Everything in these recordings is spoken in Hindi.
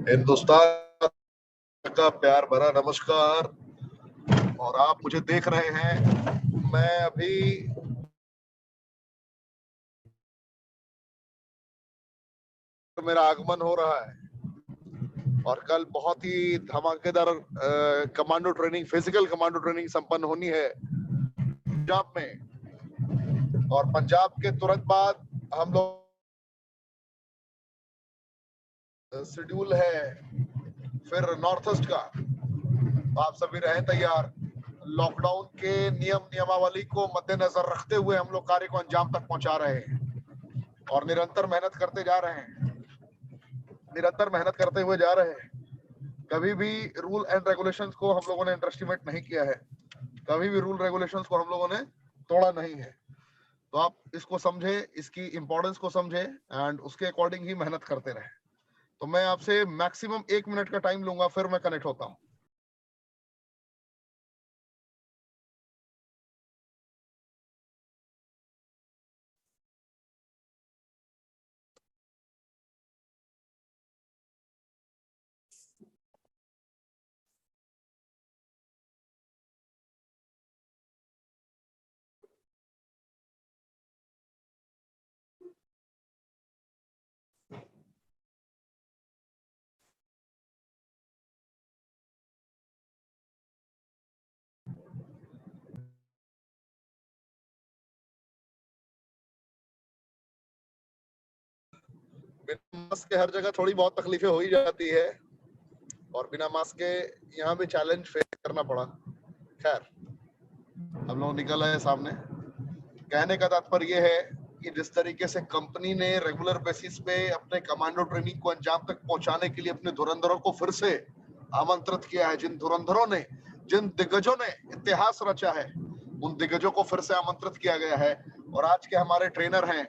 हिंदुस्तान का प्यार भरा नमस्कार। और आप मुझे देख रहे हैं, मैं अभी मेरा आगमन हो रहा है और कल बहुत ही धमाकेदार commando training, physical commando training संपन्न होनी है पंजाब में। और पंजाब के तुरंत बाद हम लोग शेड्यूल है फिर नॉर्थ ईस्ट का। आप सभी रहें तैयार। लॉकडाउन के नियमावली को मद्देनजर रखते हुए हम लोग कार्य को अंजाम तक पहुंचा रहे हैं और निरंतर मेहनत करते जा रहे हैं, निरंतर मेहनत करते हुए जा रहे हैं। कभी भी रूल एंड रेगुलेशंस को हम लोगों ने अंडर एस्टिमेट नहीं किया है, कभी भी रूल रेगुलेशंस को हम लोगों ने तोड़ा नहीं है। तो आप इसको समझे, इसकी इंपॉर्टेंस को समझे एंड उसके अकॉर्डिंग ही मेहनत करते रहे। तो मैं आपसे मैक्सिमम 1 मिनट का टाइम लूंगा, फिर मैं कनेक्ट होता हूँ। बिना मास्क के हर जगह थोड़ी बहुत तकलीफें हो ही जाती है और बिना मास्क के यहाँ भी चैलेंज फेस करना पड़ा। खैर, हम लोग निकल आए सामने। कहने का तात्पर्य यह है कि जिस तरीके से कंपनी ने रेगुलर बेसिस पे अपने कमांडो ट्रेनिंग को अंजाम तक पहुंचाने के लिए अपने धुरंधरों को फिर से आमंत्रित किया है, जिन धुरंधरों ने, जिन दिग्गजों ने इतिहास रचा है, उन दिग्गजों को फिर से आमंत्रित किया गया है। और आज के हमारे ट्रेनर हैं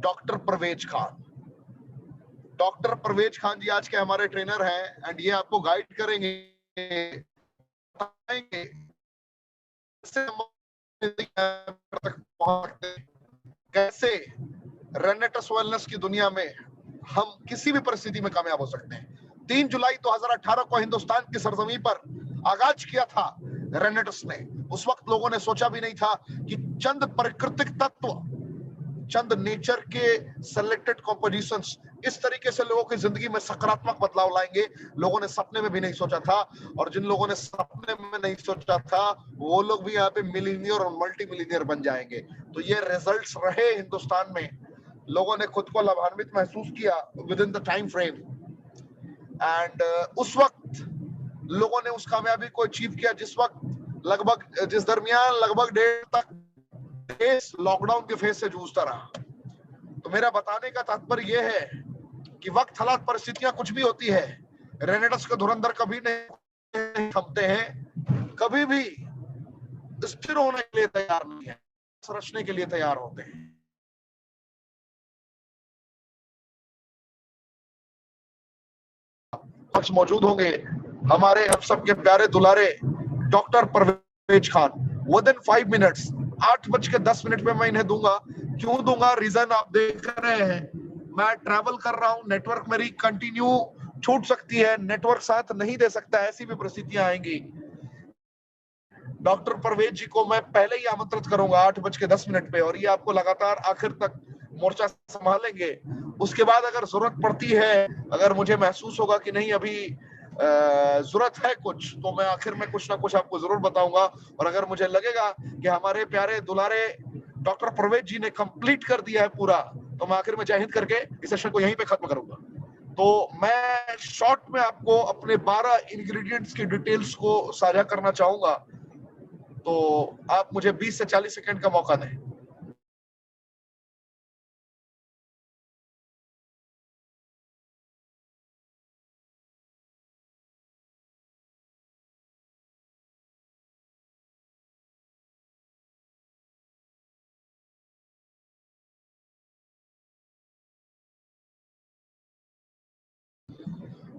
डॉक्टर परवेज खान। डॉक्टर परवेज खान जी आज के हमारे ट्रेनर हैं एंड ये आपको गाइड करेंगे, बताएंगे कैसे रेनेटस वेलनेस की दुनिया में हम किसी भी परिस्थिति में कामयाब हो सकते हैं। 3 जुलाई 2018 को हिंदुस्तान की सरजमी पर आगाज किया था रेनेटस ने। उस वक्त लोगों ने सोचा भी नहीं था कि चंद प्राकृतिक तत्व, चंद नेचर के सेलेक्टेड कॉम्पोजिशंस इस तरीके से लोगों की जिंदगी में सकारात्मक बदलाव लाएंगे। लोगों ने सपने में भी नहीं सोचा था। और जिन लोगों ने सपने में नहीं सोचा था वो लोग भी यहाँ पे मिलीनियर और मल्टी मिलीनियर बन जाएंगे। तो ये रिजल्ट्स रहे हिंदुस्तान में। लोगों ने खुद को लाभान्वित महसूस किया with in the time frame and उस वक्त लोगों ने उस कामयाबी को अचीव किया जिस दरमियान लगभग 1.5 तक देश लॉकडाउन के फेज से जूझता रहा। तो मेरा बताने का तात्पर्य यह है कि वक्त, हालात, परिस्थितियां कुछ भी होती है, रेनेटस के धुरंधर कभी नहीं थमते हैं, कभी भी स्थिर होने के लिए तैयार नहीं है, रचने के लिए तैयार होते हैं। पक्ष मौजूद होंगे हमारे हम सबके प्यारे दुलारे doctor Parvez Khan. Within 5 minutes, 8:10 में मैं इन्हें दूंगा। क्यों दूंगा, रीजन आप देख रहे हैं। मैं ट्रैवल कर रहा हूं, नेटवर्क मेरी कंटिन्यू छूट सकती है, नेटवर्क साथ नहीं दे सकता, ऐसी भी परिस्थितियां आएंगी। डॉक्टर परवेज जी को मैं पहले ही आमंत्रित करूंगा 8:10 पे और ये आपको लगातार आखिर तक मोर्चा संभालेंगे। उसके बाद अगर जरूरत पड़ती है, अगर मुझे महसूस होगा कि नहीं अभी जरूरत है कुछ, तो मैं आखिर में कुछ ना कुछ आपको जरूर बताऊंगा। और अगर मुझे लगेगा कि हमारे प्यारे दुलारे डॉक्टर परवेज जी ने कंप्लीट कर दिया है पूरा, तो मैं आखिर में जय हिंद करके इस सेशन को यहीं पे खत्म करूंगा। तो मैं शॉर्ट में आपको अपने 12 इंग्रेडिएंट्स की डिटेल्स को साझा करना चाहूंगा। तो आप मुझे 20 से 40 सेकंड का मौका दें।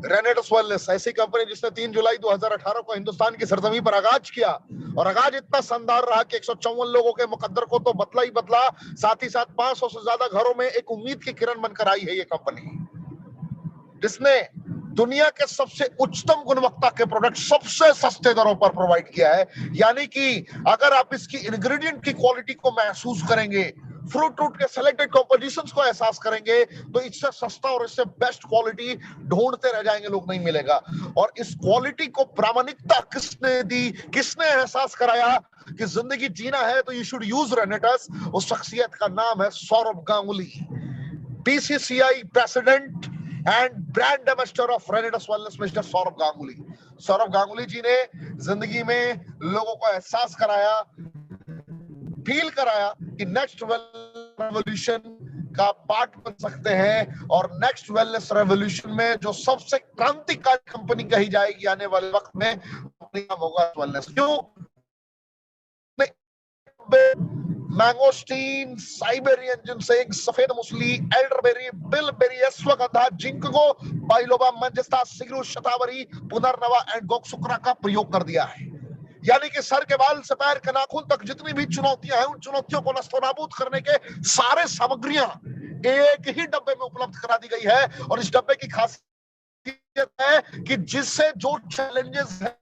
रेनेटस वेलनेस ऐसी कंपनी जिसने 3 जुलाई 2018 को हिंदुस्तान की सरजमी पर आगाज किया और आगाज इतना शानदार रहा कि 154 लोगों के मुकद्दर को तो बदला ही बदला, साथ ही साथ 500 से ज्यादा घरों में एक उम्मीद की किरण बनकर आई है ये कंपनी, जिसने दुनिया के सबसे उच्चतम गुणवत्ता के प्रोडक्ट सबसे सस्ते दरों पर प्रोवाइड किया है। यानी कि अगर आप इसकी इंग्रेडिएंट की क्वालिटी को महसूस करेंगे, फ्रूट रूट के सिलेक्टेड कंपोजिशंस को एहसास करेंगे, तो इससे सस्ता और इससे बेस्ट क्वालिटी ढूंढते रह जाएंगे, लोग नहीं मिलेगा। और इस क्वालिटी को प्रामाणिकता किसने दी, किसने एहसास कराया कि जिंदगी जीना है तो यू शुड यूज रेनेटस, उस शख्सियत का नाम है Saurabh Ganguly, BCCI president and brand ambassador of Renatus wellness, mister Saurabh Ganguly. Saurabh Ganguly ji ने जिंदगी में लोगों को एहसास कराया, फील कराया कि नेक्स्ट रेवोल्यूशन का पार्ट बन सकते हैं, और नेक्स्ट वेलनेस रेवोल्यूशन में जो सबसे क्रांतिकारी कंपनी कही जाएगी आने वाले वक्त में, अपनी नाम होगा वेलनेस। क्यों? मैंगोस्टीन, साइबेरियन जिनसेंग, सफेद मुसली, elderberry, bilberry, ashwagandha, ginkgo, biloba, मंजिस्ता, सिगरू, शतावरी, पुनर्नवा एंड गोक्सुक्रा का प्रयोग कर दिया है। यानी कि सर के बाल से पैर के नाखून तक जितनी भी चुनौतियां हैं, उन चुनौतियों को नस्तनाबूद करने के सारे सामग्रियां एक ही डब्बे में उपलब्ध करा दी गई है। और इस डब्बे की खासियत है कि जिससे जो चैलेंजेस है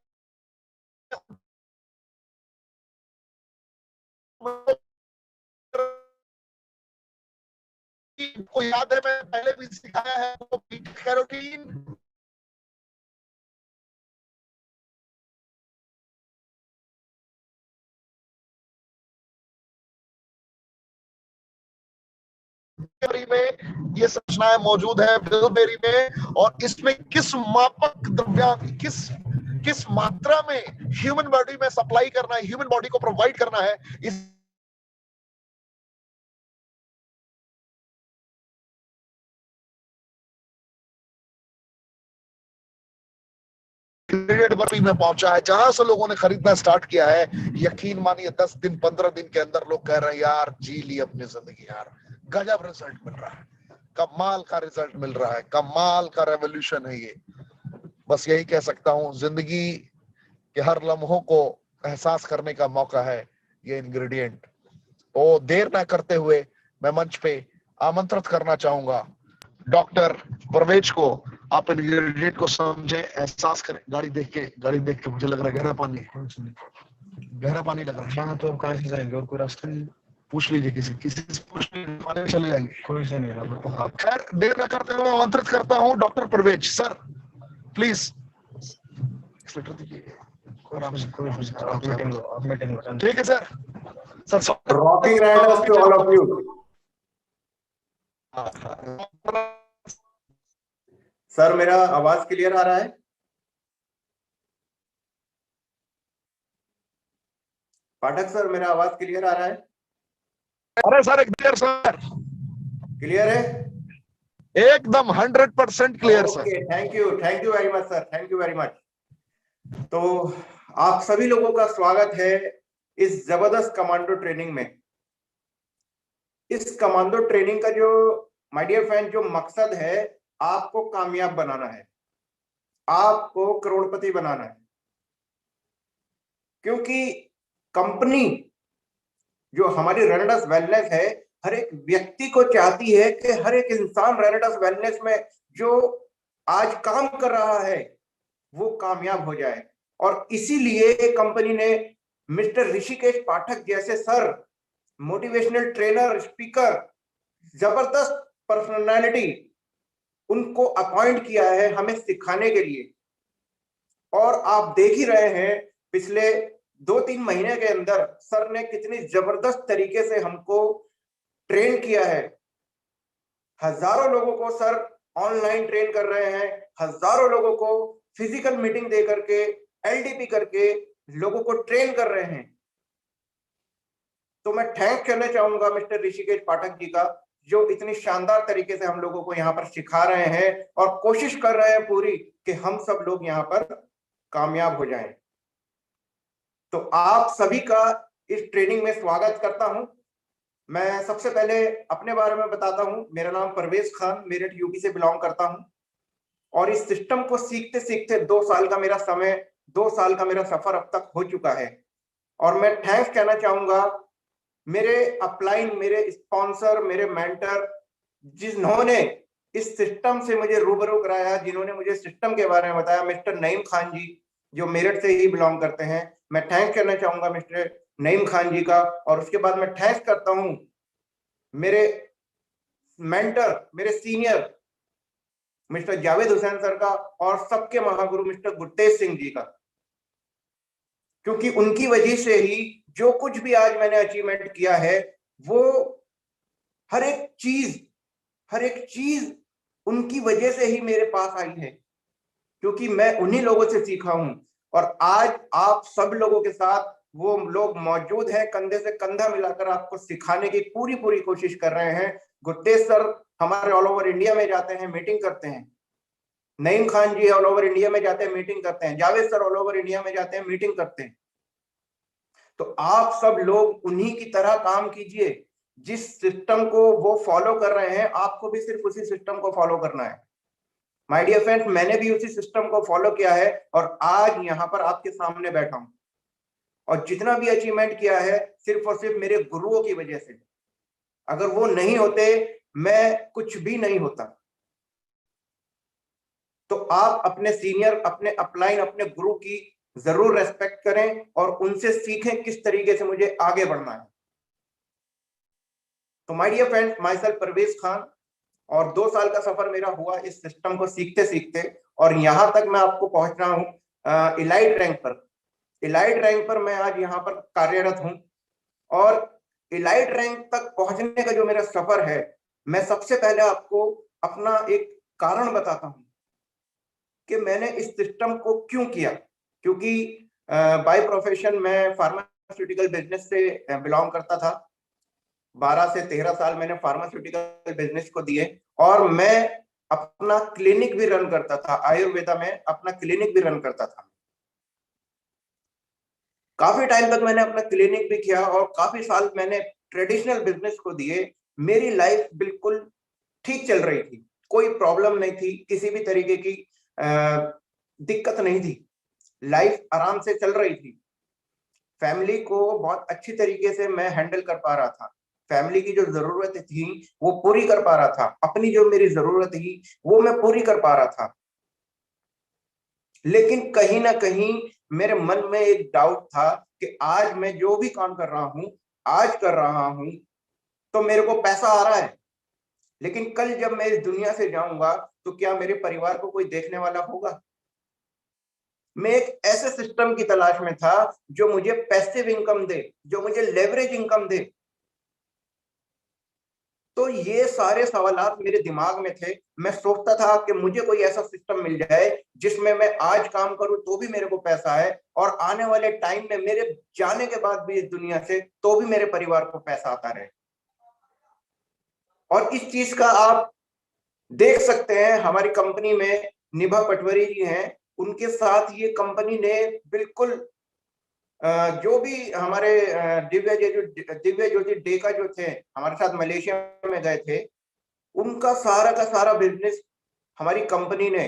को याद है, मैं पहले भी सिखाया है, वो बीटा कैरोटीन, में ये सूचनाएं मौजूद है बिलबेरी में। और इसमें किस मापक द्रव्या किस मात्रा में ह्यूमन बॉडी में सप्लाई करना है, ह्यूमन बॉडी को प्रोवाइड करना है, इस में पहुंचा है, जहां से लोगों ने खरीदना स्टार्ट किया है। यकीन मानिए 10 दिन 15 दिन के अंदर लोग कह रहे हैं यार जी ली अपनी जिंदगी, यार गजब रिजल्ट मिल रहा है, कमाल का रिजल्ट मिल रहा है, कमाल का रेवोल्यूशन है ये। बस यही कह सकता हूं, जिंदगी के हर लम्हों को एहसास करने का मौका है ये इंग्रेडिएंट। तो देर ना करते हुए मैं मंच पे आमंत्रित करना चाहूंगा डॉक्टर परवेज को। आप इंग्रेडिएंट को समझे, एहसास करें। गाड़ी देख के मुझे लग रहा है गहरा पानी लग रहा है। तो कहाँ से जाएंगे, और कोई रास्ता नहीं? पूछ लीजिए किसी से पूछ लीजिए, पानी में चले जाएंगे, कोई से नहीं। खैर देर न करते हुए आमंत्रित करता हूँ doctor Parvez sir, please letter दीजिए। ठीक है sir. Rocking riders to all of you. Sir मेरा आवाज क्लियर आ रहा है? पाठक सर मेरा आवाज क्लियर आ रहा है? अरे सर क्लियर सर, क्लियर है एकदम 100% clear sir. Thank you very much sir, thank you very much. तो आप सभी लोगों का स्वागत है इस जबरदस्त कमांडो ट्रेनिंग में। इस कमांडो ट्रेनिंग का जो माय डियर फ्रेंड जो मकसद है, आपको कामयाब बनाना है, आपको करोड़पति बनाना है। क्योंकि कंपनी जो हमारी रेनेटस वेलनेस है, हर एक व्यक्ति को चाहती है कि हर एक इंसान रेनेटस वेलनेस में जो आज काम कर रहा है वो कामयाब हो जाए। और इसीलिए कंपनी ने मिस्टर ऋषिकेश पाठक जैसे सर, मोटिवेशनल ट्रेनर, स्पीकर, जबरदस्त पर्सनालिटी, उनको अपॉइंट किया है हमें सिखाने के लिए। और आप देख ही रहे हैं पिछले 2-3 महीने के अंदर सर ने कितनी जबरदस्त तरीके से हमको ट्रेन किया है। हजारों लोगों को सर ऑनलाइन ट्रेन कर रहे हैं, हजारों लोगों को फिजिकल मीटिंग दे करके, एलडीपी करके लोगों को ट्रेन कर रहे हैं। तो मैं थैंक करना चाहूंगा मिस्टर ऋषिकेश पाठक जी का, जो इतनी शानदार तरीके से हम लोगों को यहाँ पर सिखा रहे हैं और कोशिश कर रहे हैं पूरी कि हम सब लोग यहाँ पर कामयाब हो जाएं। तो आप सभी का इस ट्रेनिंग में स्वागत करता हूं। मैं सबसे पहले अपने बारे में बताता हूं। मेरा नाम परवेज खान, मेरठ यूपी से बिलोंग करता हूं। और इस सिस्टम को सीखते सीखते 2 साल का मेरा समय, 2 साल का मेरा सफर अब तक हो चुका है। और मैं थैंक्स कहना चाहूंगा मेरे अपलाइन, मेरे स्पॉन्सर, मेरे मेंटर, जिन्होंने इस सिस्टम से मुझे रूबरू कराया, जिन्होंने मुझे सिस्टम के बारे में बताया, मिस्टर नईम खान जी, जो मेरठ से ही बिलोंग करते हैं। मैं थैंक करना चाहूंगा मिस्टर नईम खान जी का। और उसके बाद मैं थैंक्स करता हूं मेरे मेंटर, मेरे senior mister Javed Hussain sir का, और सबके महागुरु मिस्टर गुरतेज सिंह जी का, क्योंकि उनकी वजह से ही जो कुछ भी आज मैंने अचीवमेंट किया है, वो हर एक चीज उनकी वजह से ही मेरे पास आई है, क्योंकि मैं उन्हीं लोगों से सीखा हूं। और आज आप सब लोगों के साथ वो लोग मौजूद हैं, कंधे से कंधा मिलाकर आपको सिखाने की पूरी पूरी कोशिश कर रहे हैं। गुरतेज सर हमारे ऑल ओवर इंडिया में जाते हैं, मीटिंग करते हैं। नईम खान जी ऑल ओवर इंडिया में जाते हैं, मीटिंग करते हैं। Javed sir all over India में जाते हैं, मीटिंग करते हैं। तो आप सब लोग उन्हीं की तरह काम कीजिए। जिस सिस्टम को वो फॉलो कर रहे हैं, आपको भी सिर्फ उसी सिस्टम को फॉलो करना है। माय डियर फ्रेंड्स, मैंने भी उसी सिस्टम को फॉलो किया है और आज यहाँ पर आपके सामने बैठा हूं। और जितना भी अचीवमेंट किया है, सिर्फ और सिर्फ मेरे गुरुओं की वजह से। अगर वो नहीं होते, मैं कुछ भी नहीं होता। तो आप अपने सीनियर, अपने अपलाइन, अपने गुरु की जरूर रेस्पेक्ट करें और उनसे सीखें किस तरीके से मुझे आगे बढ़ना है। तो my dear friends, myself Parvez Khan, और 2 साल का सफर मेरा हुआ इस सिस्टम को सीखते सीखते, और यहां तक मैं आपको पहुंच रहा हूं इलाइट रैंक पर। इलाइट रैंक पर मैं आज यहाँ पर कार्यरत हूं। और इलाइट रैंक तक पहुंचने का जो मेरा सफर है, मैं सबसे पहले आपको अपना एक कारण बताता हूं कि मैंने इस सिस्टम को क्यों किया। क्योंकि बाय प्रोफेशन मैं फार्मास्यूटिकल बिजनेस से बिलोंग करता था। 12 से 13 साल मैंने फार्मास्यूटिकल बिजनेस को दिए, और मैं अपना क्लिनिक भी रन करता था। आयुर्वेदा में अपना क्लिनिक भी रन करता था। काफी टाइम तक मैंने अपना क्लिनिक भी किया और काफी साल मैंने ट्रेडिशनल बिजनेस को दिए। मेरी लाइफ बिल्कुल ठीक चल रही थी, कोई प्रॉब्लम नहीं थी, किसी भी तरीके की दिक्कत नहीं थी। लाइफ आराम से चल रही थी। फैमिली को बहुत अच्छी तरीके से मैं हैंडल कर पा रहा था। फैमिली की जो जरूरत थी वो पूरी कर पा रहा था। अपनी जो मेरी जरूरत थी वो मैं पूरी कर पा रहा था। लेकिन कहीं ना कहीं मेरे मन में एक डाउट था कि आज मैं जो भी काम कर रहा हूं, आज कर रहा हूं, तो मेरे को पैसा आ रहा है, लेकिन कल जब मैं इस दुनिया से जाऊंगा तो क्या मेरे परिवार को कोई देखने वाला होगा? मैं एक ऐसे सिस्टम की तलाश में था जो मुझे पैसिव इनकम दे, जो मुझे लेवरेज इनकम दे। तो ये सारे सवालात मेरे दिमाग में थे। मैं सोचता था कि मुझे कोई ऐसा सिस्टम मिल जाए जिसमें मैं आज काम करूं तो भी मेरे को पैसा है, और आने वाले टाइम में मेरे जाने के बाद भी इस दुनिया से तो भी मेरे परिवार को पैसा आता रहे। और इस चीज का आप देख सकते हैं, हमारी कंपनी में निभा पटवारी जी हैं, उनके साथ ये कंपनी ने बिल्कुल जो भी हमारे दिव्य ज्योति डेका जो थे, हमारे साथ मलेशिया में गए थे, उनका सारा का सारा बिजनेस हमारी कंपनी ने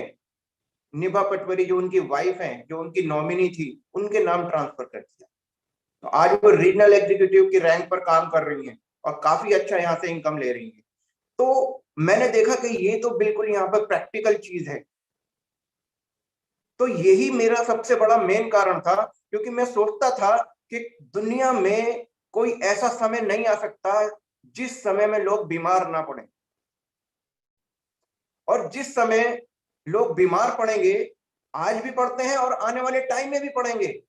निभा पटवारी, जो उनकी वाइफ हैं, जो उनकी नॉमिनी थी, उनके नाम ट्रांसफर कर दिया। तो आज वो रीजनल एग्जीक्यूटिव की रैंक पर काम कर रही हैं और काफी अच्छा यहाँ से इनकम ले रही हैं। तो मैंने देखा कि ये तो बिल्कुल यहाँ पर प्रैक्टिकल चीज है। तो यही मेरा सबसे बड़ा मेन कारण था, क्योंकि मैं सोचता था कि दुनिया में कोई ऐसा समय नहीं आ सकता जिस समय में लोग बीमार ना पड़े। और जिस समय लोग बीमार पड़ेंगे, आज भी पड़ते हैं और आने वाले टाइम में भी पड़ेंगे,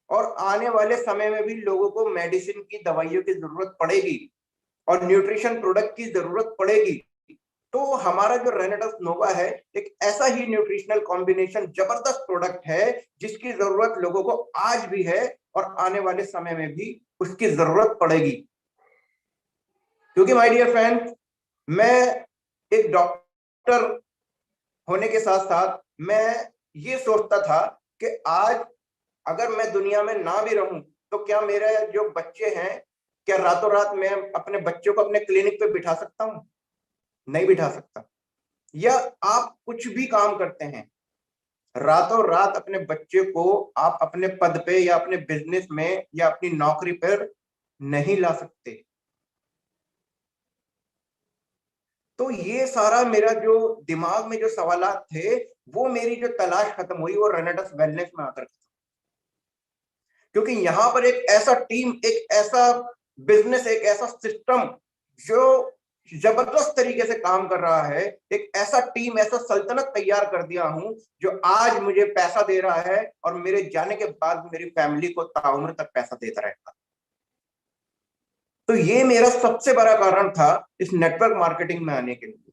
और आने वाले समय में भी लोगों को मेडिसिन की, दवाइयों की जरूरत पड़ेगी और न्यूट्रिशन प्रोडक्ट की जरूरत पड़ेगी। तो हमारा जो रेनेडस नोवा है, एक ऐसा ही न्यूट्रिशनल कॉम्बिनेशन, जबरदस्त प्रोडक्ट है जिसकी जरूरत लोगों को आज भी है और आने वाले समय में भी उसकी जरूरत पड़ेगी। क्योंकि माय डियर फ्रेंड, मैं एक डॉक्टर होने के साथ साथ मैं ये सोचता था कि आज अगर मैं दुनिया में ना भी रहूं तो क्या मेरे जो बच्चे हैं, क्या रातों रात मैं अपने बच्चों को अपने क्लिनिक पे बिठा सकता हूं? नहीं बिठा सकता। या आप कुछ भी काम करते हैं, रातों रात अपने बच्चे को आप अपने पद पे या अपने बिजनेस में या अपनी नौकरी पर नहीं ला सकते। तो ये सारा मेरा जो दिमाग में जो सवालात थे, वो मेरी जो तलाश खत्म हुई वो रेनेडस वेलनेस में आकर, क्योंकि यहां पर एक ऐसा टीम, एक ऐसा बिजनेस, एक ऐसा सिस्टम जो जबरदस्त तरीके से काम कर रहा है, एक ऐसा टीम, ऐसा सल्तनत तैयार कर दिया हूं जो आज मुझे पैसा दे रहा है और मेरे जाने के बाद मेरी फैमिली को ताउम्र तक पैसा देता रहेगा। तो ये मेरा सबसे बड़ा कारण था इस नेटवर्क मार्केटिंग में आने के लिए।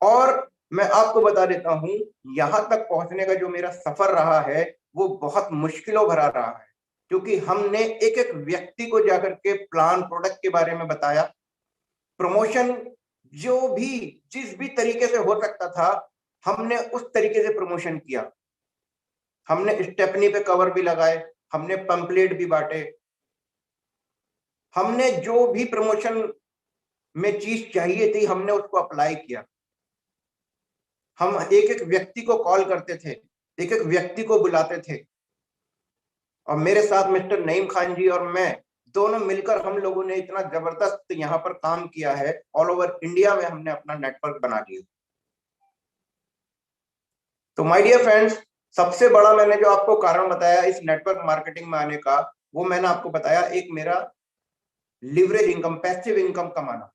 और मैं आपको बता देता हूं, यहां तक पहुंचने का जो मेरा सफर रहा है वो बहुत मुश्किलों भरा रहा है, क्योंकि हमने एक एक व्यक्ति को जाकर के प्लान, प्रोडक्ट के बारे में बताया, प्रमोशन जो भी जिस भी तरीके से हो सकता था हमने उस तरीके से प्रमोशन किया। हमने स्टेपनी पे कवर भी लगाए, हमने पंपलेट भी बांटे, हमने जो भी प्रमोशन में चीज चाहिए थी हमने उसको अप्लाई किया। हम एक एक व्यक्ति को कॉल करते थे, एक एक व्यक्ति को बुलाते थे, और मेरे साथ मिस्टर नईम खान जी और मैं दोनों मिलकर हम लोगों ने इतना जबरदस्त यहाँ पर काम किया है। ऑल ओवर इंडिया में हमने अपना नेटवर्क बना लिया। तो माय डियर फ्रेंड्स, सबसे बड़ा मैंने जो आपको कारण बताया इस नेटवर्क मार्केटिंग में आने का, वो मैंने आपको बताया, एक मेरा लिवरेज इनकम, पैसिव इनकम कमाना।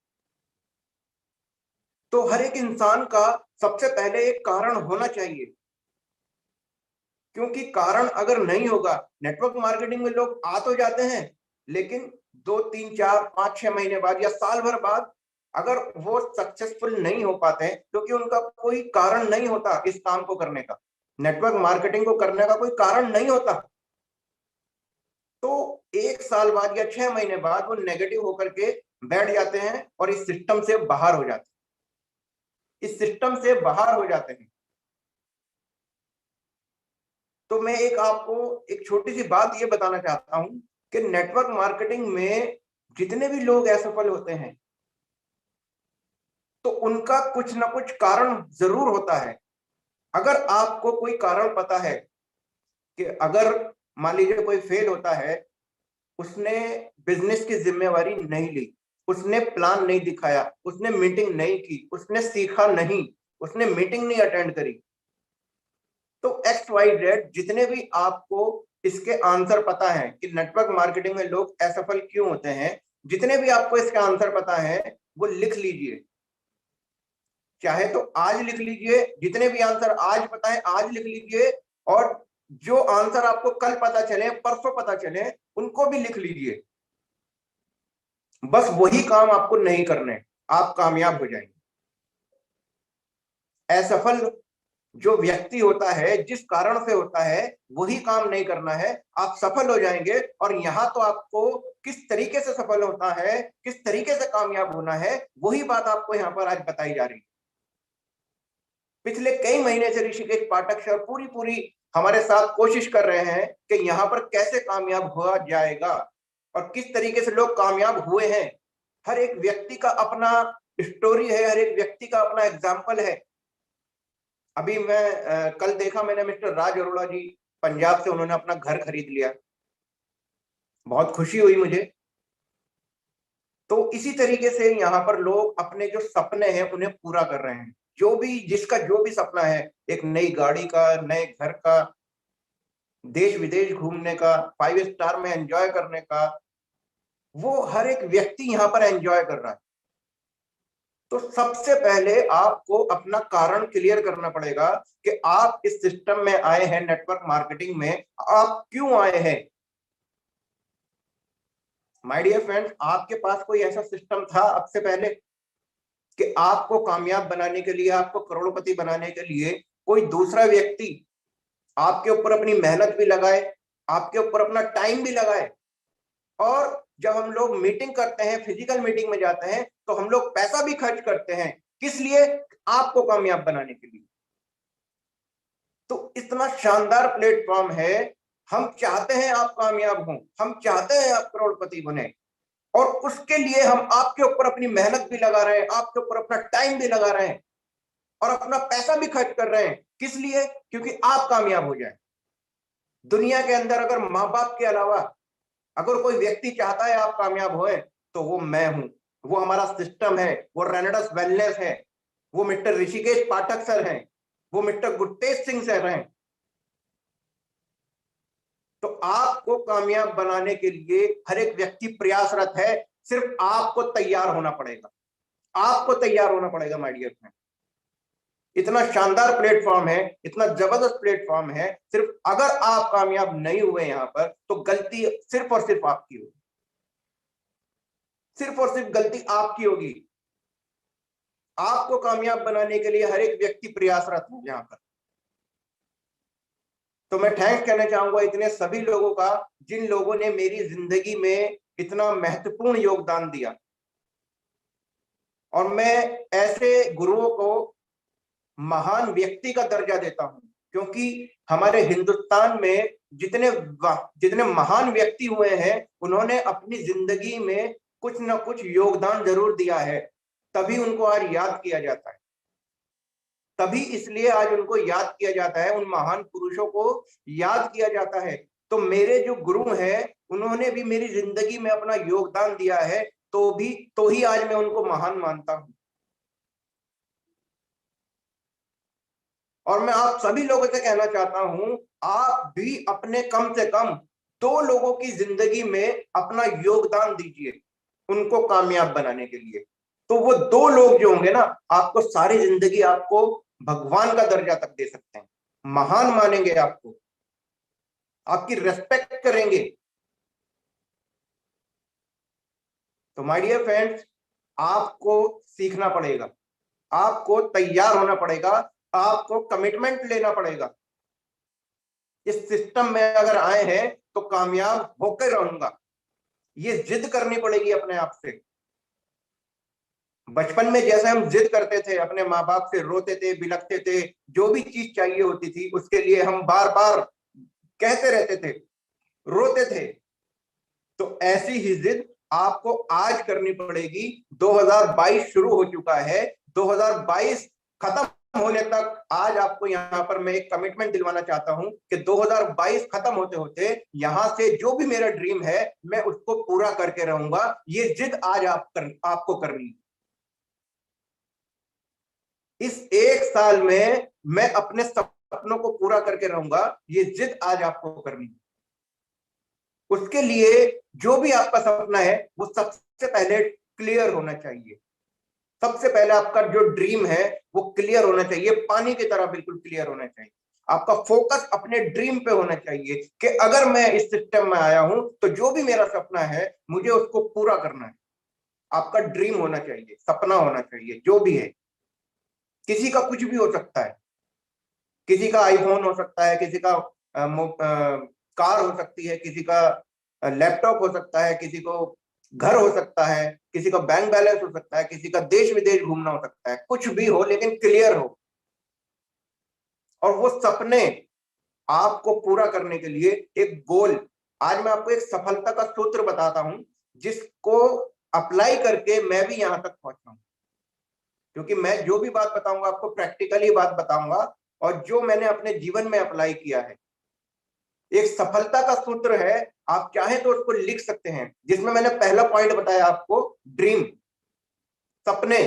तो हर एक इंसान का सबसे पहले एक कारण होना चाहिए, क्योंकि कारण अगर नहीं होगा, नेटवर्क मार्केटिंग में लोग आ तो जाते हैं लेकिन 2 3 4 5 6 महीने बाद या साल भर बाद अगर वो सक्सेसफुल नहीं हो पाते हैं, क्योंकि उनका कोई कारण नहीं होता इस काम को करने का, नेटवर्क मार्केटिंग को करने का कोई कारण नहीं होता। तो 1 साल बाद या 6 महीने बाद वो नेगेटिव होकर के बैठ जाते हैं और इस सिस्टम से बाहर हो जाते हैं, इस सिस्टम से बाहर हो जाते हैं। तो मैं एक आपको एक छोटी सी बात ये बताना चाहता हूं कि नेटवर्क मार्केटिंग में जितने भी लोग असफल होते हैं तो उनका कुछ ना कुछ कारण जरूर होता है। अगर आपको कोई कारण पता है कि अगर मान लीजिए कोई फेल होता है, उसने बिजनेस की जिम्मेवारी नहीं ली, उसने प्लान नहीं दिखाया, उसने मीटिंग नहीं की, उसने सीखा नहीं, उसने मीटिंग नहीं अटेंड करी, तो XYZ जितने भी आपको इसके आंसर पता है कि नेटवर्क मार्केटिंग में लोग असफल क्यों होते हैं, जितने भी आपको इसका आंसर पता है वो लिख लीजिए। चाहे तो आज लिख लीजिए, जितने भी आंसर आज पता है आज लिख लीजिए, और जो आंसर आपको कल पता चले, परसों पता चले, उनको भी लिख लीजिए। बस वही काम आपको नहीं करने, आप कामयाब हो जाएंगे। असफल जो व्यक्ति होता है, जिस कारण से होता है, वही काम नहीं करना है, आप सफल हो जाएंगे। और यहां तो आपको किस तरीके से सफल होता है, किस तरीके से कामयाब होना है, वही बात आपको यहां पर आज बताई जा रही है। पिछले कई महीने से ऋषिकेश पाठक सर पूरी पूरी हमारे साथ कोशिश कर रहे हैं कि यहाँ पर कैसे कामयाब हुआ जाएगा और किस तरीके से लोग कामयाब हुए हैं। हर एक व्यक्ति का अपना स्टोरी है, हर एक व्यक्ति का अपना एग्जाम्पल है। अभी मैं कल देखा मैंने मिस्टर राज अरोड़ा जी, पंजाब से, उन्होंने अपना घर खरीद लिया, बहुत खुशी हुई मुझे। तो इसी तरीके से यहाँ पर लोग अपने जो सपने हैं उन्हें पूरा कर रहे हैं। जो भी जिसका जो भी सपना है, एक नई गाड़ी का, नए घर का, देश विदेश घूमने का, 5 स्टार में एंजॉय करने का, वो हर एक व्यक्ति यहाँ पर एंजॉय कर रहा है। तो सबसे पहले आपको अपना कारण क्लियर करना पड़ेगा कि आप इस सिस्टम में आए हैं, नेटवर्क मार्केटिंग में आप क्यों आए हैं। माय डियर फ्रेंड्स, आपके पास कोई ऐसा सिस्टम था अब से पहले कि आपको कामयाब बनाने के लिए, आपको करोड़पति बनाने के लिए कोई दूसरा व्यक्ति आपके ऊपर अपनी मेहनत भी लगाए, आपके ऊपर अपना टाइम भी लगाए, और जब हम लोग मीटिंग करते हैं, फिजिकल मीटिंग में जाते हैं, तो हम लोग पैसा भी खर्च करते हैं, किस लिए? आपको कामयाब बनाने के लिए। तो इतना शानदार प्लेटफॉर्म है, हम चाहते हैं आप कामयाब हों, हम चाहते हैं आप करोड़पति बने, और उसके लिए हम आपके ऊपर अपनी मेहनत भी लगा रहे हैं, आपके ऊपर अपना टाइम भी लगा रहे हैं, और अपना पैसा भी खर्च कर रहे हैं। किस लिए? क्योंकि आप कामयाब हो जाए। दुनिया के अंदर अगर माँ बाप के अलावा अगर कोई व्यक्ति चाहता है आप कामयाब होए, तो वो मैं हूं, वो हमारा सिस्टम है, वो रेनेडस वेलनेस है। वो मिस्टर ऋषिकेश पाठक सर हैं, वो मिस्टर गुरतेज सिंह सर हैं। तो आपको कामयाब बनाने के लिए हर एक व्यक्ति प्रयासरत है, सिर्फ आपको तैयार होना पड़ेगा, आपको तैयार होना पड़ेगा माय डियर फ्रेंड। इतना शानदार प्लेटफॉर्म है, इतना जबरदस्त प्लेटफॉर्म है, सिर्फ अगर आप कामयाब नहीं हुए यहां पर तो गलती सिर्फ और सिर्फ आपकी होगी, सिर्फ और सिर्फ गलती आपकी होगी। आपको कामयाब बनाने के लिए हर एक व्यक्ति प्रयासरत है यहां पर। तो मैं थैंक्स कहना चाहूंगा इतने सभी लोगों का जिन लोगों ने मेरी जिंदगी में इतना महत्वपूर्ण योगदान दिया। और मैं ऐसे गुरुओं को महान व्यक्ति का दर्जा देता हूं, क्योंकि हमारे हिंदुस्तान में जितने जितने महान व्यक्ति हुए हैं उन्होंने अपनी जिंदगी में कुछ ना कुछ योगदान जरूर दिया है, तभी उनको आज याद किया जाता है, तभी इसलिए आज उनको याद किया जाता है, उन महान पुरुषों को याद किया जाता है। तो मेरे जो गुरु हैं उन्होंने भी मेरी जिंदगी में अपना योगदान दिया है, तो ही आज मैं उनको महान मानता हूं। और मैं आप सभी लोगों से कहना चाहता हूं, आप भी अपने कम से कम 2 लोगों की जिंदगी में अपना योगदान दीजिए उनको कामयाब बनाने के लिए। तो वो 2 लोग जो होंगे ना, आपको सारी जिंदगी आपको भगवान का दर्जा तक दे सकते हैं, महान मानेंगे आपको, आपकी रेस्पेक्ट करेंगे। तो माय डियर फ्रेंड्स, आपको सीखना पड़ेगा, आपको तैयार होना पड़ेगा, आपको कमिटमेंट लेना पड़ेगा। इस सिस्टम में अगर आए हैं तो कामयाब होकर रहूंगा, ये जिद करनी पड़ेगी अपने आप से। बचपन में जैसे हम जिद करते थे, अपने माँ बाप से रोते थे, बिलखते थे, जो भी चीज चाहिए होती थी उसके लिए हम बार बार कहते रहते थे, रोते थे। तो ऐसी ही जिद आपको आज करनी पड़ेगी। 2022 शुरू हो चुका है, 2022 खत्म होने तक आज आपको यहाँ पर मैं एक कमिटमेंट दिलवाना चाहता हूं कि 2022 खत्म होते होते यहां से जो भी मेरा ड्रीम है मैं उसको पूरा करके रहूंगा। ये जिद आज आपको करनी है। इस 1 साल में मैं अपने सपनों को पूरा करके रहूंगा, ये जिद आज आपको करनी है। उसके लिए जो भी आपका सपना है वो सबसे पहले क्लियर होना चाहिए। सबसे पहले आपका जो ड्रीम है वो क्लियर होना चाहिए, पानी की तरह बिल्कुल क्लियर होना चाहिए। आपका फोकस अपने ड्रीम पे होना चाहिए कि अगर मैं इस सिस्टम में आया हूं तो जो भी मेरा सपना है मुझे उसको पूरा करना है। आपका ड्रीम होना चाहिए, सपना होना चाहिए, जो भी है। किसी का कुछ भी हो सकता है, किसी का आईफोन हो सकता है, किसी का कार हो सकती है, किसी का लैपटॉप हो सकता है, किसी को घर हो सकता है, किसी का बैंक बैलेंस हो सकता है, किसी का देश विदेश घूमना हो सकता है, कुछ भी हो लेकिन क्लियर हो। और वो सपने आपको पूरा करने के लिए एक गोल, आज मैं आपको एक सफलता का सूत्र बताता हूं जिसको अप्लाई करके मैं भी यहां तक पहुंचा हूं। क्योंकि मैं जो भी बात बताऊंगा आपको प्रैक्टिकली बात बताऊंगा और जो मैंने अपने जीवन में अप्लाई किया है। एक सफलता का सूत्र है, आप चाहें तो उसको लिख सकते हैं, जिसमें मैंने पहला पॉइंट बताया आपको ड्रीम, सपने।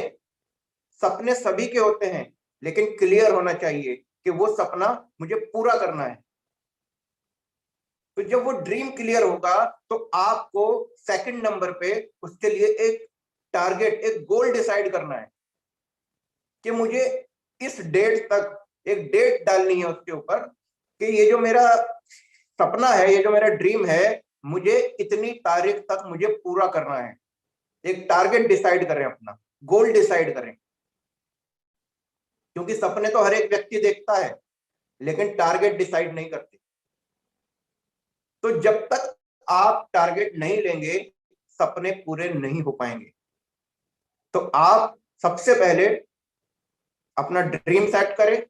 सपने सभी के होते हैं लेकिन क्लियर होना चाहिए कि वो सपना मुझे पूरा करना है। तो जब वो ड्रीम क्लियर होगा तो आपको सेकंड नंबर पे उसके लिए एक टारगेट, एक गोल डिसाइड करना है कि मुझे इस डेट तक एक डेट डालनी है उसके ऊपर कि ये जो मेरा सपना है, ये जो मेरा ड्रीम है, मुझे इतनी तारीख तक मुझे पूरा करना है। एक टारगेट डिसाइड करें, अपना गोल डिसाइड करें। क्योंकि सपने तो हर एक व्यक्ति देखता है लेकिन टारगेट डिसाइड नहीं करते। तो जब तक आप टारगेट नहीं लेंगे सपने पूरे नहीं हो पाएंगे। तो आप सबसे पहले अपना ड्रीम सेट करें,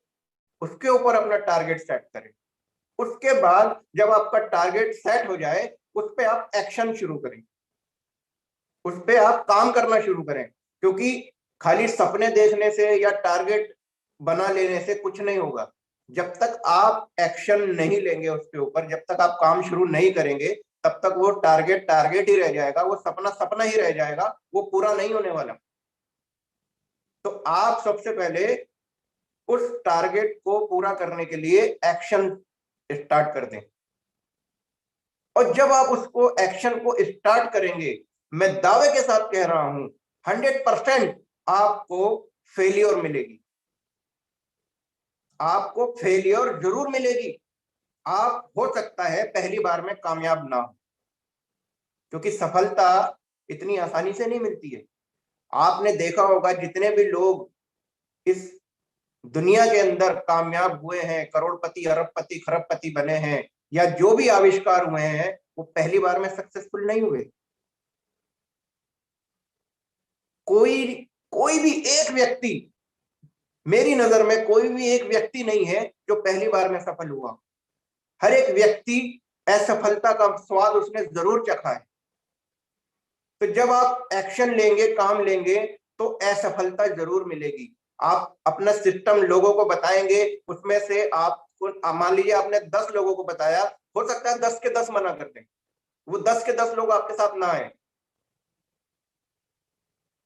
उसके ऊपर अपना टारगेट सेट करें। उसके बाद जब आपका टारगेट सेट हो जाए उस पे आप एक्शन शुरू करें, उस पे आप काम करना शुरू करें। क्योंकि खाली सपने देखने से या टारगेट बना लेने से कुछ नहीं होगा। जब तक आप एक्शन नहीं लेंगे उसके ऊपर, जब तक आप काम शुरू नहीं करेंगे, तब तक वो टारगेट टारगेट ही रह जाएगा, वो सपना सपना ही रह जाएगा, वो पूरा नहीं होने वाला। तो आप सबसे पहले उस टारगेट को पूरा करने के लिए एक्शन स्टार्ट कर दें। और जब आप उसको एक्शन को स्टार्ट करेंगे, मैं दावे के साथ कह रहा हूं 100% आपको फेलियर मिलेगी, आपको फेलियर जरूर मिलेगी। आप हो सकता है पहली बार में कामयाब ना हो, क्योंकि सफलता इतनी आसानी से नहीं मिलती है। आपने देखा होगा जितने भी लोग इस दुनिया के अंदर कामयाब हुए हैं, करोड़पति, अरबपति, खरबपति बने हैं, या जो भी आविष्कार हुए हैं, वो पहली बार में सक्सेसफुल नहीं हुए। कोई कोई भी एक व्यक्ति, मेरी नजर में कोई भी एक व्यक्ति नहीं है जो पहली बार में सफल हुआ। हर एक व्यक्ति असफलता का स्वाद उसने जरूर चखा है। तो जब आप एक्शन लेंगे, काम लेंगे, तो असफलता जरूर मिलेगी। आप अपना सिस्टम लोगों को बताएंगे, उसमें से आपको, मान लीजिए आपने 10 लोगों को बताया, हो सकता है 10 के 10 मना कर दें, वो 10 के 10 लोग आपके साथ ना आए।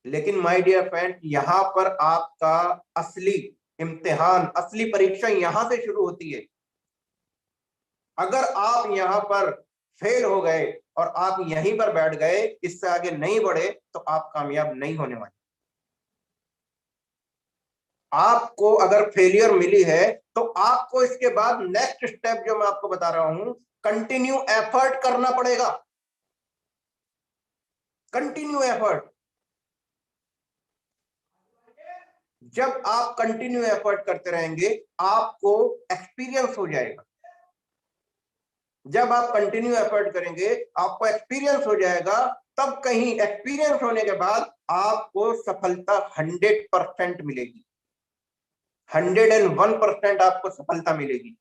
लेकिन माय डियर फ्रेंड, यहां पर आपका असली इम्तिहान, असली परीक्षा यहां से शुरू होती है। अगर आप यहां पर फेल हो गए और आप यहीं पर बैठ गए, इससे आगे नहीं बढ़े, तो आप कामयाब नहीं होने वाले। आपको अगर फेलियर मिली है, तो आपको इसके बाद नेक्स्ट स्टेप जो मैं आपको बता रहा हूं, कंटिन्यू एफर्ट करना पड़ेगा। Continue effort. जब आप कंटिन्यू एफर्ट करते रहेंगे, आपको एक्सपीरियंस हो जाएगा। जब आप कंटिन्यू एफर्ट करेंगे, आपको एक्सपीरियंस हो जाएगा। तब कहीं एक्सपीरियंस होने के बाद आपको सफलता 100% मिलेगी। 101% आपको सफलता मिलेगी।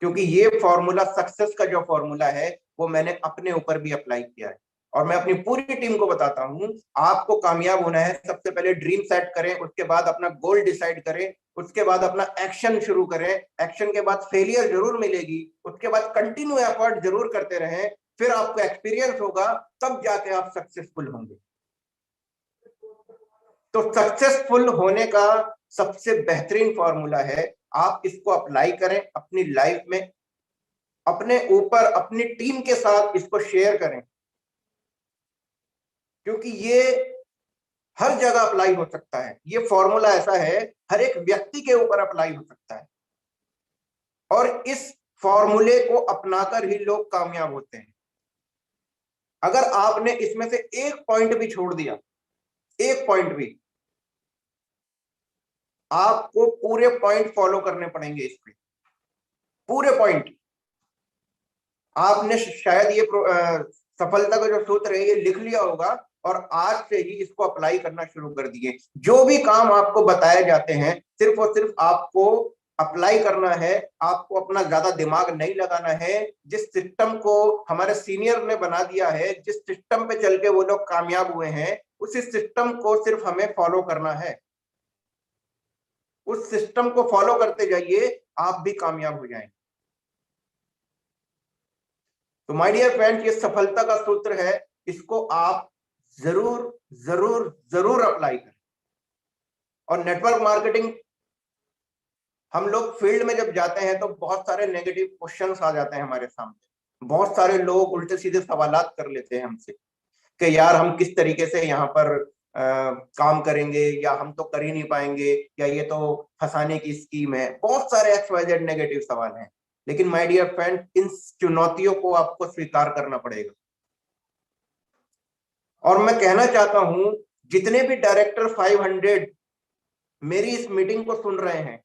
क्योंकि ये फॉर्मूला, सक्सेस का जो फॉर्मूला है, वो मैंने अपने ऊपर भी अप्लाई किया है और मैं अपनी पूरी टीम को बताता हूं। आपको कामयाब होना है, सबसे पहले ड्रीम सेट करें, उसके बाद अपना गोल डिसाइड करें, उसके बाद अपना एक्शन शुरू करें। एक्शन के बाद फेलियर जरूर मिलेगी, उसके बाद कंटिन्यू एफर्ट जरूर करते रहें, फिर आपको एक्सपीरियंस होगा, तब जाके आप सक्सेसफुल होंगे। तो सक्सेसफुल होने का सबसे बेहतरीन फॉर्मूला है, आप इसको अप्लाई करें अपनी लाइफ में, अपने ऊपर, अपनी टीम के साथ इसको शेयर करें, क्योंकि ये हर जगह अप्लाई हो सकता है। ये फॉर्मूला ऐसा है, हर एक व्यक्ति के ऊपर अप्लाई हो सकता है, और इस फॉर्मूले को अपनाकर ही लोग कामयाब होते हैं। अगर आपने इसमें से एक पॉइंट भी छोड़ दिया, एक पॉइंट भी, आपको पूरे पॉइंट फॉलो करने पड़ेंगे इस पे, पूरे पॉइंट। आपने शायद ये सफलता का जो सूत्र है ये लिख लिया होगा, और आज से ही इसको अप्लाई करना शुरू कर दिए। जो भी काम आपको बताए जाते हैं, सिर्फ और सिर्फ आपको अप्लाई करना है, आपको अपना ज्यादा दिमाग नहीं लगाना है। जिस सिस्टम को हमारे सीनियर ने बना दिया है, जिस सिस्टम पे चल के वो लोग कामयाब हुए हैं, उसी सिस्टम को सिर्फ हमें फॉलो करना है। उस सिस्टम को फॉलो करते जाइए, आप भी कामयाब हो जाएंगे। तो माय डियर फ्रेंड्स, ये सफलता का सूत्र है, इसको आप जरूर जरूर जरूर अप्लाई करें। और नेटवर्क मार्केटिंग, हम लोग फील्ड में जब जाते हैं तो बहुत सारे नेगेटिव क्वेश्चंस आ जाते हैं हमारे सामने। बहुत सारे लोग उल्टे सीधे सवालात कर लेते हैं हमसे कि यार हम किस तरीके से यहाँ पर काम करेंगे, या हम तो कर ही नहीं पाएंगे, या ये तो फंसाने की स्कीम है। बहुत सारे XYZ नेगेटिव सवाल हैं। लेकिन माय डियर फ्रेंड, इन चुनौतियों को आपको स्वीकार करना पड़ेगा। और मैं कहना चाहता हूं, जितने भी डायरेक्टर 500 मेरी इस मीटिंग को सुन रहे हैं,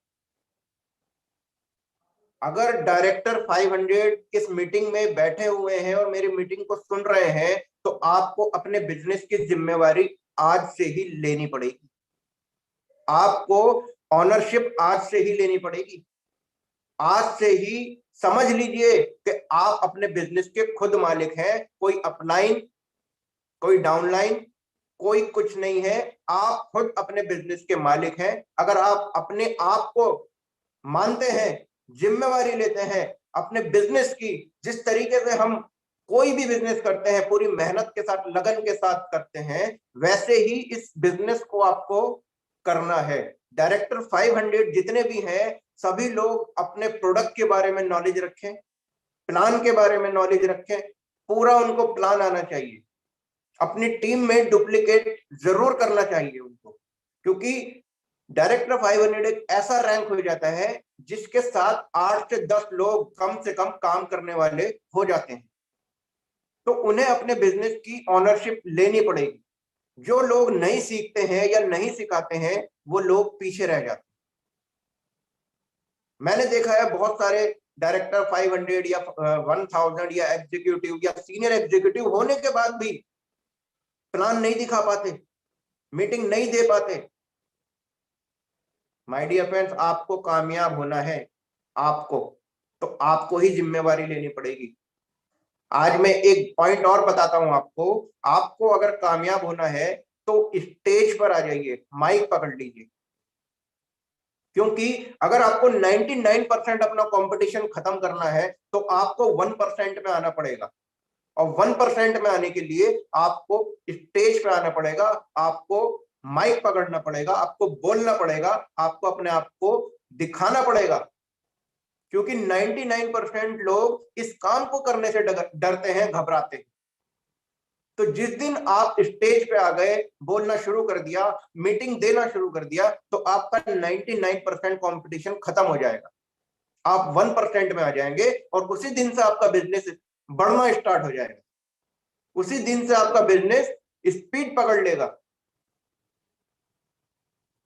अगर डायरेक्टर 500 इस मीटिंग में बैठे हुए हैं और मेरी मीटिंग को सुन रहे हैं, तो आपको अपने बिजनेस की जिम्मेवारी आज से ही लेनी पड़ेगी। आपको ऑनरशिप आज से ही लेनी पड़ेगी। आज से ही समझ लीजिए कि आप अपने बिजनेस के खुद मालिक हैं। कोई अपलाइन, कोई डाउनलाइन, कोई कुछ नहीं है। आप खुद अपने बिजनेस के मालिक हैं। अगर आप अपने आप को मानते हैं, जिम्मेवारी लेते हैं अपने बिजनेस की, जिस तरीके से हम कोई भी बिजनेस करते हैं पूरी मेहनत के साथ, लगन के साथ करते हैं, वैसे ही इस बिजनेस को आपको करना है। डायरेक्टर 500 जितने भी हैं, सभी लोग अपने प्रोडक्ट के बारे में नॉलेज रखें, प्लान के बारे में नॉलेज रखें, पूरा उनको प्लान आना चाहिए। अपनी टीम में डुप्लीकेट जरूर करना चाहिए उनको, क्योंकि डायरेक्टर 500 एक ऐसा रैंक हो जाता है जिसके साथ 8 से 10 लोग कम से कम काम करने वाले हो जाते हैं। तो उन्हें अपने बिजनेस की ऑनरशिप लेनी पड़ेगी। जो लोग नहीं सीखते हैं या नहीं सिखाते हैं, वो लोग पीछे रह जाते हैं। मैंने देखा है बहुत सारे डायरेक्टर 500 या 1000 या एग्जीक्यूटिव या सीनियर एग्जीक्यूटिव होने के बाद भी प्लान नहीं दिखा पाते, मीटिंग नहीं दे पाते। माय डियर फ्रेंड्स, आपको कामयाब होना है, आपको तो आपको ही जिम्मेवारी लेनी पड़ेगी। आज मैं एक पॉइंट और बताता हूं आपको। आपको अगर कामयाब होना है तो स्टेज पर आ जाइए, माइक पकड़ लीजिए, क्योंकि अगर आपको 99% अपना कंपटीशन खत्म करना है तो आपको 1% में आना पड़ेगा। और 1% में आने के लिए आपको स्टेज पे आना पड़ेगा, आपको माइक पकड़ना पड़ेगा, आपको बोलना पड़ेगा, आपको अपने आप को दिखाना पड़ेगा। क्योंकि 99% लोग इस काम को करने से डरते हैं, घबराते हैं। तो जिस दिन आप स्टेज पे आ गए, बोलना शुरू कर दिया, मीटिंग देना शुरू कर दिया, तो आपका 99% कंपटीशन खत्म हो जाएगा। आप 1% में आ जाएंगे और उसी दिन से आपका बिजनेस बढ़ना स्टार्ट हो जाएगा। उसी दिन से आपका बिजनेस स्पीड पकड़ लेगा।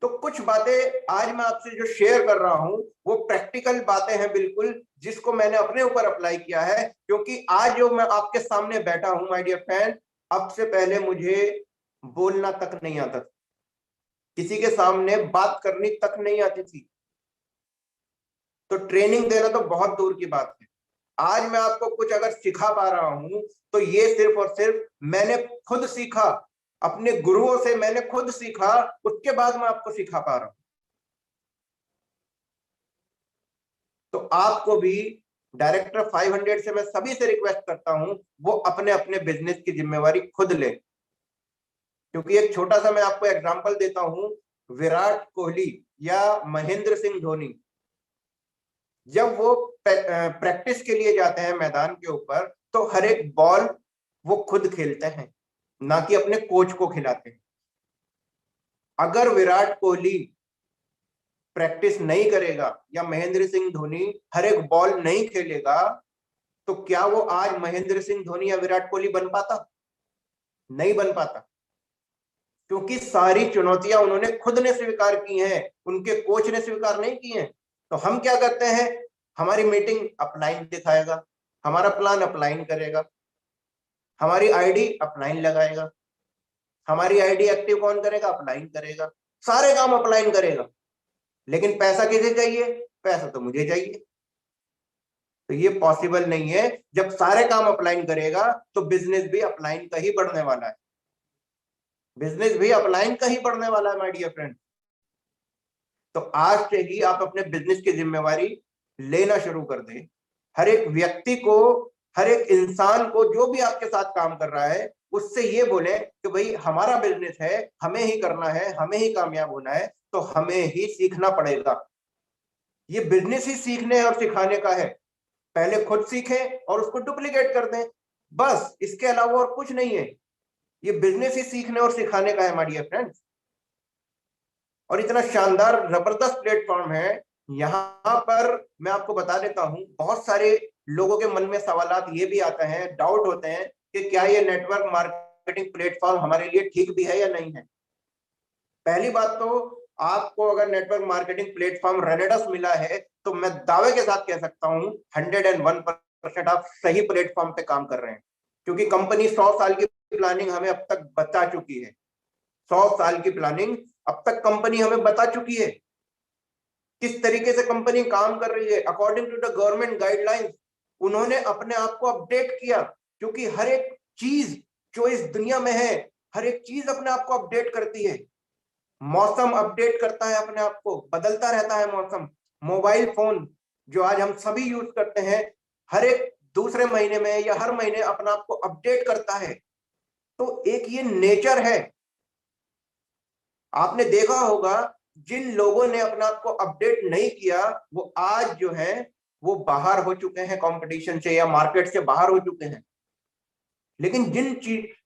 तो कुछ बातें आज मैं आपसे जो शेयर कर रहा हूं वो प्रैक्टिकल बातें हैं बिल्कुल, जिसको मैंने अपने ऊपर अप्लाई किया है। क्योंकि आज जो मैं आपके सामने बैठा हूं माय डियर फ्रेंड, अब से पहले मुझे बोलना तक नहीं आता था, किसी के सामने बात करनी तक नहीं आती थी, तो ट्रेनिंग देना तो बहुत दूर की बात है। आज मैं आपको कुछ अगर सिखा पा रहा हूं तो ये सिर्फ और सिर्फ मैंने खुद सीखा, अपने गुरुओं से मैंने खुद सीखा, उसके बाद मैं आपको सिखा पा रहा हूं। तो आपको भी डायरेक्टर 500 से मैं सभी से रिक्वेस्ट करता हूं, वो अपने अपने बिजनेस की जिम्मेवारी खुद ले। क्योंकि एक छोटा सा मैं आपको एग्जांपल देता हूं, विराट कोहली या महेंद्र सिंह धोनी, जब वो प्रैक्टिस के लिए जाते हैं मैदान के ऊपर, तो हर एक बॉल वो खुद खेलते हैं, ना कि अपने कोच को खिलाते हैं। अगर विराट कोहली प्रैक्टिस नहीं करेगा या महेंद्र सिंह धोनी हर एक बॉल नहीं खेलेगा, तो क्या वो आज महेंद्र सिंह धोनी या विराट कोहली बन पाता? नहीं बन पाता, क्योंकि सारी चुनौतियां उन्होंने खुद ने स्वीकार की हैं, उनके कोच ने स्वीकार नहीं की हैं। तो हम क्या करते हैं, हमारी मीटिंग अपलाइन दिखाएगा, हमारा प्लान अपलाइन करेगा, हमारी आईडी अपलाइन लगाएगा, हमारी आईडी एक्टिव कौन करेगा? अपलाइन करेगा, सारे काम अपलाइन करेगा। लेकिन पैसा किसे चाहिए? पैसा तो मुझे चाहिए। तो ये पॉसिबल नहीं है। जब सारे काम अपलाइन करेगा तो बिजनेस भी अपलाइन का ही बढ़ने वाला है, बिजनेस भी अपलाइन का ही बढ़ने वाला है माय डियर फ्रेंड। तो आज से ही आप अपने बिजनेस की जिम्मेवारी लेना शुरू कर दें। हर एक व्यक्ति को, हर एक इंसान को जो भी आपके साथ काम कर रहा है, उससे ये बोले कि भाई हमारा बिजनेस है, हमें ही करना है, हमें ही कामयाब होना है, तो हमें ही सीखना पड़ेगा। ये बिजनेस ही सीखने और सिखाने का है। पहले खुद सीखें और उसको डुप्लीकेट कर दें, बस, इसके अलावा और कुछ नहीं है। ये बिजनेस ही सीखने और सिखाने का है माय डियर फ्रेंड्स। और इतना शानदार जबरदस्त प्लेटफॉर्म है। यहाँ पर मैं आपको बता देता हूँ, बहुत सारे लोगों के मन में सवालात ये भी आते हैं, डाउट होते हैं कि क्या ये नेटवर्क मार्केटिंग प्लेटफॉर्म हमारे लिए ठीक भी है या नहीं है। पहली बात तो, आपको अगर नेटवर्क मार्केटिंग प्लेटफॉर्म रेनेडस मिला है तो मैं दावे के साथ कह सकता हूं 101% आप सही प्लेटफॉर्म पे काम कर रहे हैं। क्योंकि कंपनी 100 साल की प्लानिंग हमें अब तक बता चुकी है, 100 साल की प्लानिंग अब तक कंपनी हमें बता चुकी है, किस तरीके से कंपनी काम कर रही है according to the government guidelines. उन्होंने अपने आप को अपडेट किया, क्योंकि हर एक चीज जो इस दुनिया में है, हर एक चीज अपने आप को अपडेट करती है। मौसम अपडेट करता है अपने आप को, बदलता रहता है मौसम। मोबाइल फोन जो आज हम सभी यूज करते हैं, हर एक दूसरे महीने में या हर महीने अपने आप को अपडेट करता है। तो एक ये नेचर है। आपने देखा होगा जिन लोगों ने अपने आप को अपडेट नहीं किया वो आज जो है वो बाहर हो चुके हैं कंपटीशन से या मार्केट से बाहर हो चुके हैं। लेकिन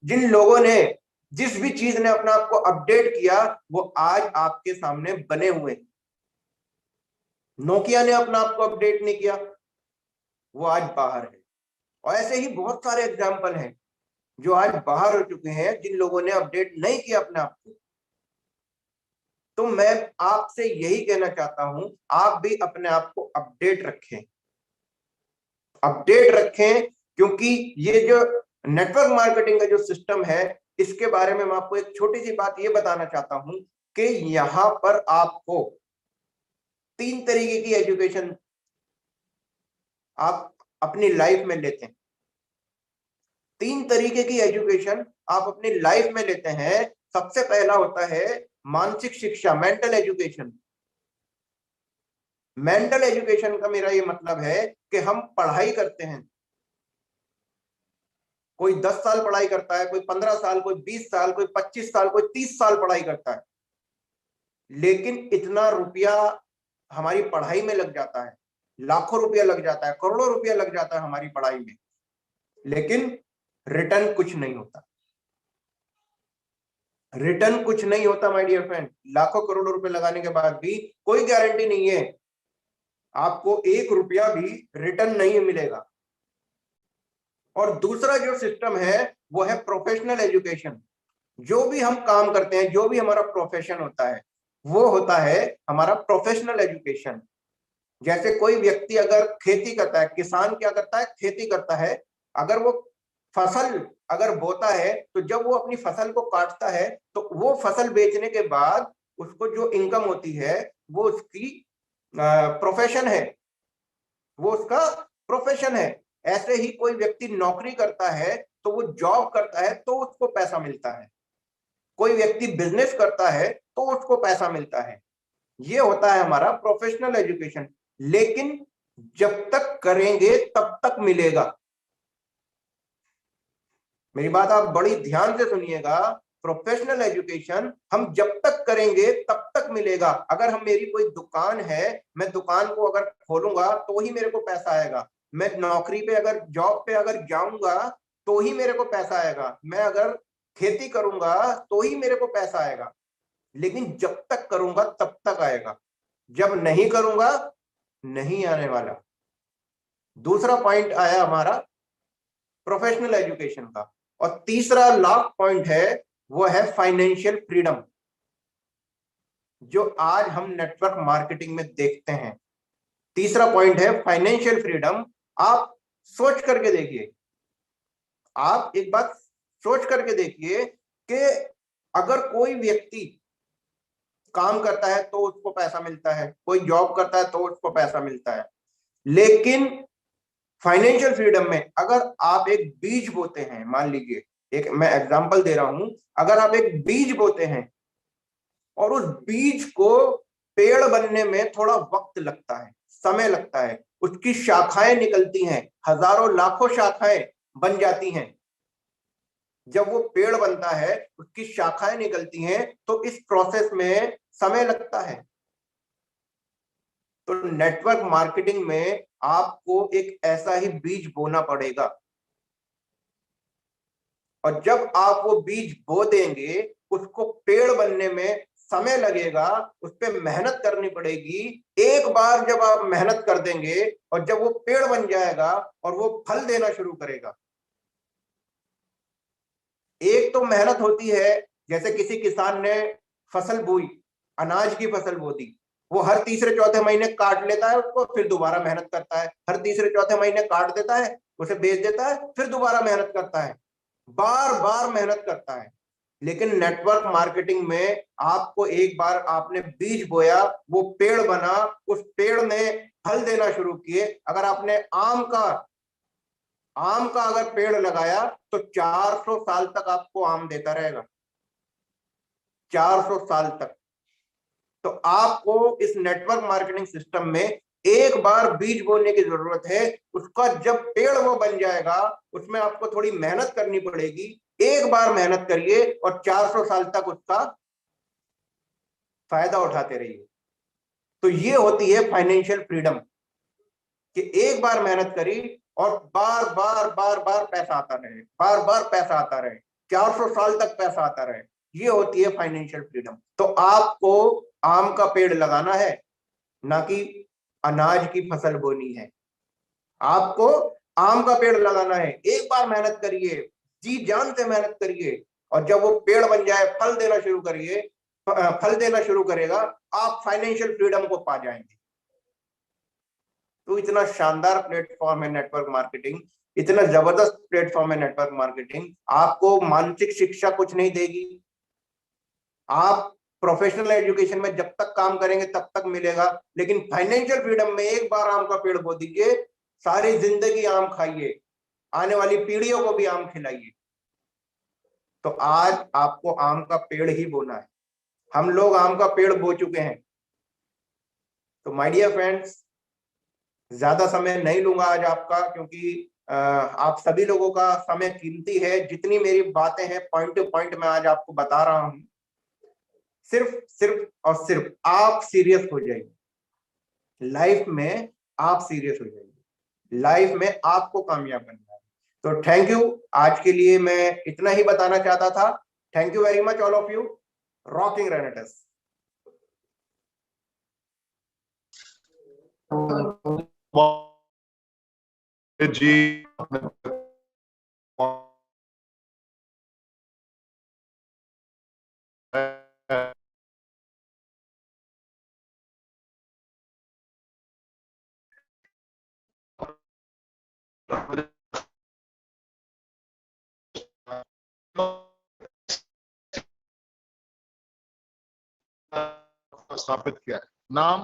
जिन लोगों ने जिस भी चीज ने अपने आप को अपडेट किया वो आज आपके सामने बने हुए हैं। नोकिया ने अपने आप को अपडेट नहीं किया, वो आज बाहर है। और ऐसे ही बहुत सारे एग्जाम्पल हैं जो आज बाहर हो चुके हैं जिन लोगों ने अपडेट नहीं किया अपने आप को। तो मैं आपसे यही कहना चाहता हूं, आप भी अपने आप को अपडेट रखें, अपडेट रखें, क्योंकि ये जो नेटवर्क मार्केटिंग का जो सिस्टम है इसके बारे में मैं आपको एक छोटी सी बात ये बताना चाहता हूं कि यहां पर आपको 3 तरीके की एजुकेशन आप अपनी लाइफ में लेते हैं। 3 तरीके की एजुकेशन आप अपनी लाइफ में लेते हैं। सबसे पहला होता है मानसिक शिक्षा, मेंटल एजुकेशन। मेंटल एजुकेशन का मेरा ये मतलब है कि हम पढ़ाई करते हैं, कोई 10 साल पढ़ाई करता है, कोई 15 साल, कोई 20 साल, कोई 25 साल, कोई 30 साल पढ़ाई करता है, लेकिन इतना रुपया हमारी पढ़ाई में लग जाता है, लाखों रुपया लग जाता है, करोड़ों रुपया लग जाता है हमारी पढ़ाई में, लेकिन रिटर्न कुछ नहीं होता। रिटर्न कुछ नहीं होता माय डियर फ्रेंड। लाखों करोड़ों रुपए लगाने के बाद भी कोई गारंटी नहीं है आपको 1 रुपया भी रिटर्न नहीं मिलेगा। और दूसरा जो सिस्टम है वो है प्रोफेशनल एजुकेशन। जो भी हम काम करते हैं, जो भी हमारा प्रोफेशन होता है, वो होता है हमारा प्रोफेशनल एजुकेशन। जैसे कोई व्यक्ति अगर खेती करता है, किसान क्या करता है, खेती करता है, अगर वो फसल अगर बोता है तो जब वो अपनी फसल को काटता है तो वो फसल बेचने के बाद उसको जो इनकम होती है वो उसकी प्रोफेशन है, वो उसका प्रोफेशन है। ऐसे ही कोई व्यक्ति नौकरी करता है तो वो जॉब करता है तो उसको पैसा मिलता है। कोई व्यक्ति बिजनेस करता है तो उसको पैसा मिलता है। ये होता है हमारा प्रोफेशनल एजुकेशन। लेकिन जब तक करेंगे तब तक मिलेगा। मेरी बात आप बड़ी ध्यान से सुनिएगा। प्रोफेशनल एजुकेशन हम जब तक करेंगे तब तक मिलेगा। अगर हम मेरी कोई दुकान है, मैं दुकान को अगर खोलूंगा तो ही मेरे को पैसा आएगा। मैं नौकरी पे अगर जॉब पे अगर जाऊंगा तो ही मेरे को पैसा आएगा। मैं अगर खेती करूंगा तो ही मेरे को पैसा आएगा। लेकिन जब तक करूंगा तब तक आएगा, जब नहीं करूंगा नहीं आने वाला। दूसरा पॉइंट आया हमारा प्रोफेशनल एजुकेशन का। और तीसरा लास्ट पॉइंट है वो है फाइनेंशियल फ्रीडम, जो आज हम नेटवर्क मार्केटिंग में देखते हैं। तीसरा पॉइंट है फाइनेंशियल फ्रीडम। आप सोच करके देखिए, आप एक बात सोच करके देखिए कि अगर कोई व्यक्ति काम करता है तो उसको पैसा मिलता है, कोई जॉब करता है तो उसको पैसा मिलता है, लेकिन फाइनेंशियल फ्रीडम में अगर आप एक बीज बोते हैं, मान लीजिए, एक मैं एग्जांपल दे रहा हूं, अगर आप एक बीज बोते हैं और उस बीज को पेड़ बनने में थोड़ा वक्त लगता है, समय लगता है, उसकी शाखाएं निकलती हैं, हजारों लाखों शाखाएं बन जाती हैं। जब वो पेड़ बनता है, उसकी शाखाएं निकलती हैं, तो इस प्रोसेस में समय लगता है। तो नेटवर्क मार्केटिंग में आपको एक ऐसा ही बीज बोना पड़ेगा। और जब आप वो बीज बो देंगे, उसको पेड़ बनने में समय लगेगा, उस पर मेहनत करनी पड़ेगी। एक बार जब आप मेहनत कर देंगे और जब वो पेड़ बन जाएगा और वो फल देना शुरू करेगा। एक तो मेहनत होती है, जैसे किसी किसान ने फसल बोई, अनाज की फसल बो दी, वो हर तीसरे चौथे महीने काट लेता है उसको, फिर दोबारा मेहनत करता है, हर तीसरे चौथे महीने काट देता है, उसे बेच देता है, फिर दोबारा मेहनत करता है, बार बार मेहनत करता है। लेकिन नेटवर्क मार्केटिंग में आपको एक बार आपने बीज बोया, वो पेड़ बना, उस पेड़ ने फल देना शुरू किए। अगर आपने आम का अगर पेड़ लगाया तो 400 साल तक आपको आम देता रहेगा, 400 साल तक। तो आपको इस नेटवर्क मार्केटिंग सिस्टम में एक बार बीज बोने की जरूरत है। उसका जब पेड़ वो बन जाएगा, उसमें आपको थोड़ी मेहनत करनी पड़ेगी। एक बार मेहनत करिए और 400 साल तक उसका फायदा उठाते रहिए। तो ये होती है फाइनेंशियल फ्रीडम कि एक बार मेहनत करी और बार बार बार बार पैसा आता रहे, बार बार पैसा आता रहे, 400 साल तक पैसा आता रहे। ये होती है फाइनेंशियल फ्रीडम। तो आपको आम का पेड़ लगाना है, ना कि अनाज की फसल बोनी है। आपको आम का पेड़ लगाना है, एक बार मेहनत करिए, जी जान से मेहनत करिए, और जब वो पेड़ बन जाए, फल देना शुरू करेगा, आप फाइनेंशियल फ्रीडम को पा जाएंगे। तो इतना शानदार प्लेटफॉर्म है नेटवर्क मार्केटिंग, इतना जबरदस्त प्लेटफॉर्म है नेटवर्क मार्केटिंग। आपको मानसिक शिक्षा कुछ नहीं देगी, आप प्रोफेशनल एजुकेशन में जब तक काम करेंगे तब तक मिलेगा, लेकिन फाइनेंशियल फ्रीडम में एक बार आम का पेड़ बो दीजिए, सारी जिंदगी आम खाइए, आने वाली पीढ़ियों को भी आम खिलाइए। तो आज आपको आम का पेड़ ही बोना है। हम लोग आम का पेड़ बो चुके हैं। तो माय डियर फ्रेंड्स, ज्यादा समय नहीं लूंगा आज आपका, क्योंकि आप सभी लोगों का समय कीमती है। जितनी मेरी बातें हैं पॉइंट टू पॉइंट मैं आज आपको बता रहा हूं। सिर्फ और सिर्फ आप सीरियस हो जाइए लाइफ में, आप सीरियस हो जाइए लाइफ में, आपको कामयाब बनना है। तो थैंक यू, आज के लिए मैं इतना ही बताना चाहता था। Thank you very much all of you. Rocking रेनेटस। जी स्थापित किया है। नाम